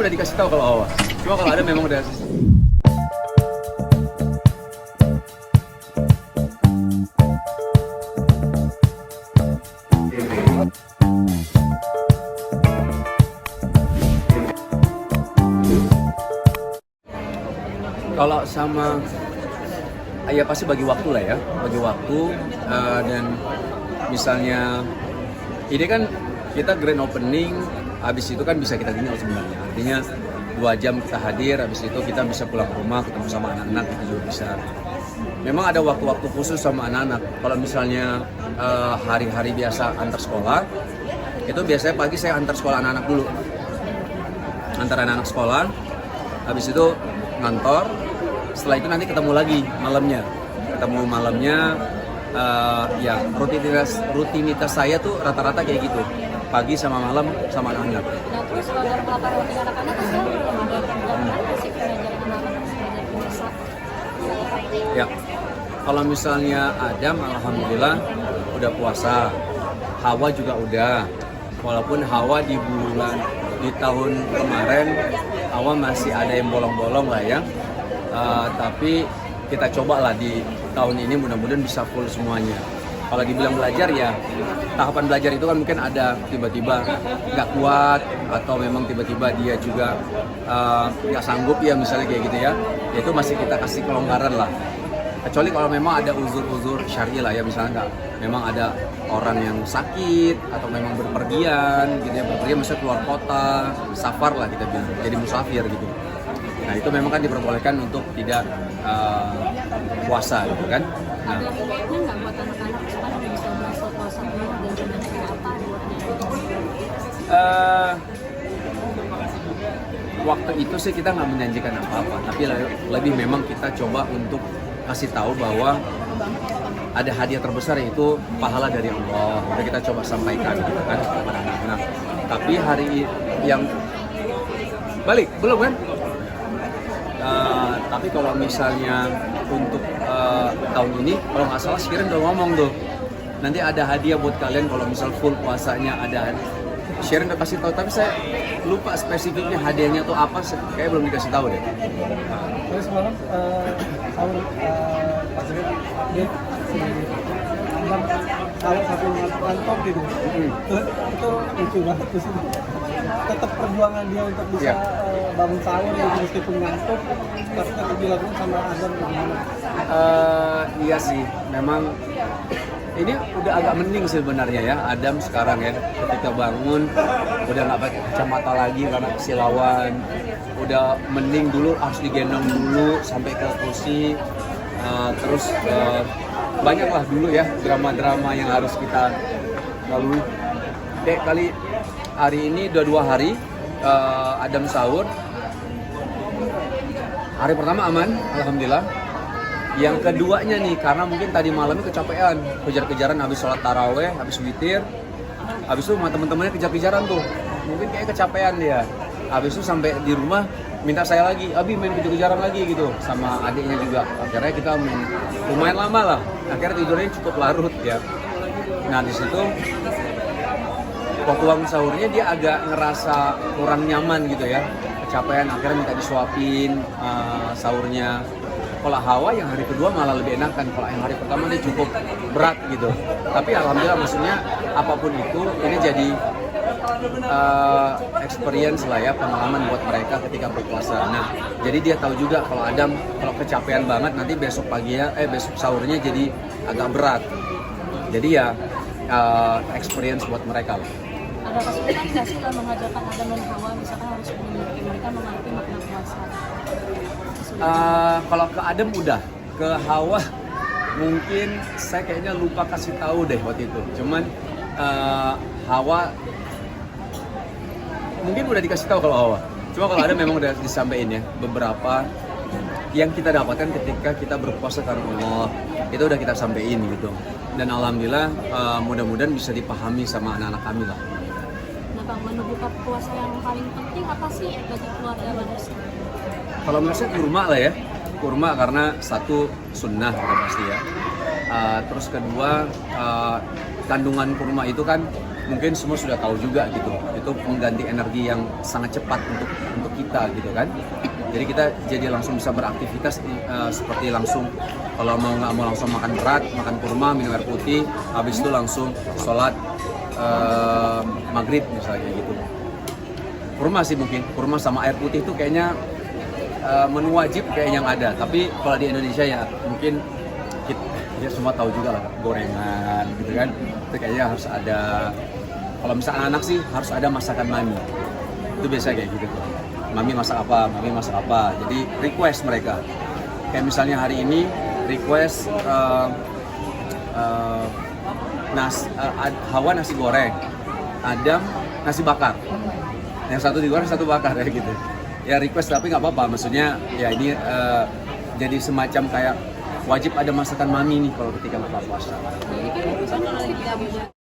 udah dikasih tahu kalau Hawa. Cuma kalau Adam memang udah. Kalau sama ya pasti bagi waktu lah ya, bagi waktu dan misalnya ini kan kita grand opening, habis itu kan bisa kita tinggal sebenarnya. Artinya 2 jam kita hadir, habis itu kita bisa pulang ke rumah ketemu sama anak-anak, itu juga bisa. Memang ada waktu-waktu khusus sama anak-anak. Kalau misalnya hari-hari biasa antar sekolah, itu biasanya pagi saya antar sekolah anak-anak dulu. Antar anak-anak sekolah, habis itu ngantor. Setelah itu nanti ketemu lagi malamnya. Ketemu malamnya, ya rutinitas saya tuh rata-rata kayak gitu. Pagi sama malam sama anak-anak. Nah terus dalam melakukan rutin anak-anak kan sekarang belum ada kerjaan masih pengajaran anak-anak belajar bahasa. Ya, kalau misalnya Adam, alhamdulillah udah puasa. Hawa juga udah. Walaupun Hawa di tahun kemarin Hawa masih ada yang bolong-bolong lah ya. Tapi kita coba lah di tahun ini mudah-mudahan bisa full semuanya. Kalau dibilang belajar ya, tahapan belajar itu kan mungkin ada tiba-tiba nggak kuat atau memang tiba-tiba dia juga nggak sanggup ya misalnya kayak gitu ya. Itu masih kita kasih kelonggaran lah. Kecuali kalau memang ada uzur-uzur syar'i lah ya, misalnya memang ada orang yang sakit atau memang berpergian gitu ya, berpergian misalnya keluar kota, safar lah kita bilang, jadi musafir gitu. Nah itu memang kan diperbolehkan untuk tidak puasa gitu kan. Nah, Ada waktunya nggak buat anak-anak sekarang yang bisa berasa puasa dulu dan jangan apa waktu itu sih kita nggak menjanjikan apa-apa, tapi lebih memang kita coba untuk kasih tahu bahwa ada hadiah terbesar yaitu pahala dari Allah. Jadi kita coba sampaikan gitu kan kepada anak-anak. Tapi hari yang balik belum kan? Tapi kalau misalnya untuk tahun ini, kalau nggak salah Shirin udah ngomong tuh, nanti ada hadiah buat kalian kalau misal full puasanya ada. Shirin udah kasih tahu, tapi saya lupa spesifiknya hadiahnya tuh apa, kayak belum dikasih tahu deh. Terus malam sahur Pak Zahid dia kalau satu kantor gitu, itu lucu banget di sini. Tetap perjuangan dia untuk bisa bangun sahur gitu, meskipun ngantuk, tapi tetap dilakukan sama Adam gimana? Iya sih, memang ini udah agak mending sebenarnya ya Adam sekarang ya, ketika bangun udah nggak pakai kacamata lagi karena kesilauan, udah mending. Dulu harus digendong dulu sampai ke kursi, terus banyak lah dulu ya drama-drama yang harus kita lalui. Kali hari ini udah 2 hari Adam sahur. Hari pertama aman, alhamdulillah. Yang keduanya nih, karena mungkin tadi malamnya kecapean, kejar-kejaran habis sholat taraweh, habis witir, habis itu sama teman-temannya kejar-kejaran tuh, mungkin kayak kecapean dia. Habis itu sampai di rumah minta saya lagi, Abi main kejar-kejaran lagi gitu, sama adiknya juga. Akhirnya kita main lumayan lama lah, akhirnya tidurnya cukup larut ya. Nah di situ waktu bangun sahurnya dia agak ngerasa kurang nyaman gitu ya, kecapean, akhirnya minta disuapin sahurnya. Kalau Hawa yang hari kedua malah lebih enakan, kalau yang hari pertama dia cukup berat gitu. Tapi alhamdulillah, maksudnya apapun itu ini jadi experience lah ya, pengalaman buat mereka ketika berpuasa. Nah jadi dia tahu juga kalau Adam kalau kecapean banget nanti besok paginya besok sahurnya jadi agak berat. Jadi ya experience buat mereka lah. Ada kesulitan nggak sih dalam mengajarkan Adam dan Hawa, misalkan harus mereka mengerti makna puasa? Kalau ke Adam udah, ke Hawa mungkin saya kayaknya lupa kasih tahu deh waktu itu. Cuman Hawa mungkin udah dikasih tahu kalau Hawa. Cuma kalau Adam memang udah disampaikan ya beberapa yang kita dapatkan ketika kita berpuasa karena Allah, itu udah kita sampaikan gitu. Dan alhamdulillah mudah-mudahan bisa dipahami sama anak-anak kami lah. Nah Bang, menu buka puasa yang paling penting apa sih bagi keluarga manusia? Kalau menurut saya kurma lah ya, kurma karena satu sunnah udah pasti ya. Terus kedua kandungan kurma itu kan mungkin semua sudah tahu juga gitu. Itu mengganti energi yang sangat cepat untuk kita gitu kan. Jadi kita jadi langsung bisa beraktivitas seperti langsung kalau nggak mau langsung makan berat, makan kurma, minum air putih, habis itu langsung sholat maghrib misalnya gitu. Kurma sih mungkin, kurma sama air putih itu kayaknya menu wajib kayak yang ada. Tapi kalau di Indonesia ya mungkin kita semua tahu juga lah, gorengan gitu kan. Itu kayaknya harus ada. Kalau misalnya anak sih harus ada masakan mami. Itu biasa kayak gitu. Mami masak apa, mami masak apa. Jadi request mereka. Kayak misalnya hari ini request Hawa nasi goreng, Adam nasi bakar. Yang satu digoreng, satu bakar ya gitu. Ya request tapi nggak apa-apa. Maksudnya ya ini jadi semacam kayak wajib ada masakan mami nih kalau ketika buka puasa. Jadi kan bukan kalau tidak